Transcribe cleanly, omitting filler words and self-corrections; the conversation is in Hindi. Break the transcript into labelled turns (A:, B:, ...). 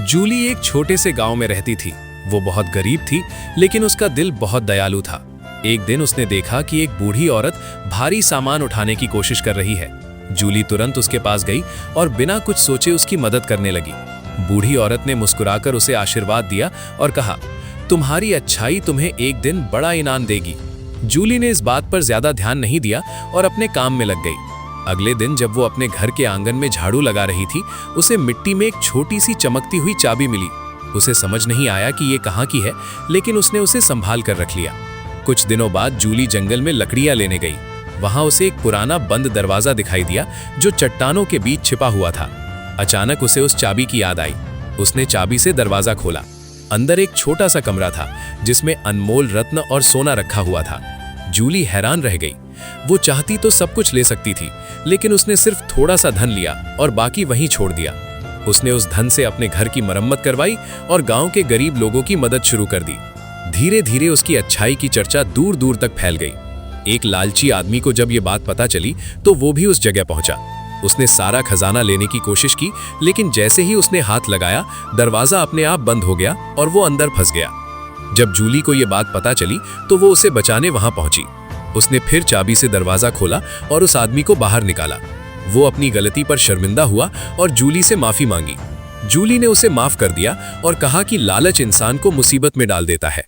A: जूली एक छोटे से गांव में रहती थी। वो बहुत गरीब थी, लेकिन उसका दिल बहुत दयालु था। एक दिन उसने देखा कि एक बूढ़ी औरत भारी सामान उठाने की कोशिश कर रही है। जूली तुरंत उसके पास गई और बिना कुछ सोचे उसकी मदद करने लगी। बूढ़ी औरत ने मुस्कुराकर उसे आशीर्वाद दिया और कहा, तुम्हारी अच्छाई तुम्हें एक दिन बड़ा इनाम देगी। जूली ने इस बात पर ज्यादा ध्यान नहीं दिया और अपने काम में लग गई। अगले दिन जब वो अपने घर के आंगन में झाड़ू लगा रही थी, उसे मिट्टी में एक छोटी सी चमकती हुई चाबी मिली। उसे समझ नहीं आया कि ये कहाँ की है, लेकिन उसने उसे संभाल कर रख लिया। कुछ दिनों बाद जूली जंगल में लकड़ियां लेने गई। वहां उसे एक पुराना बंद दरवाजा दिखाई दिया जो चट्टानों के बीच छिपा हुआ था। अचानक उसे उस चाबी की याद आई। उसने चाबी से दरवाजा खोला। अंदर एक छोटा सा कमरा था जिसमें अनमोल रत्न और सोना रखा हुआ था। जूली हैरान रह गई। वो चाहती तो सब कुछ ले सकती थी, लेकिन उसने सिर्फ थोड़ा सा धन लिया और बाकी वहीं छोड़ दिया। उसने उस धन से अपने घर की मरम्मत करवाई और गांव के गरीब लोगों की मदद शुरू कर दी। धीरे धीरे उसकी अच्छाई की चर्चा दूर दूर तक फैल गई। एक लालची आदमी को जब ये बात पता चली तो वो भी उस जगह पहुंचा। उसने सारा खजाना लेने की कोशिश की, लेकिन जैसे ही उसने हाथ लगाया, दरवाजा अपने आप बंद हो गया और वो अंदर फंस गया। जब जूली को ये बात पता चली तो वो उसे बचाने वहां पहुंची। उसने फिर चाबी से दरवाजा खोला और उस आदमी को बाहर निकाला। वो अपनी गलती पर शर्मिंदा हुआ और जूली से माफी मांगी। जूली ने उसे माफ कर दिया और कहा कि लालच इंसान को मुसीबत में डाल देता है।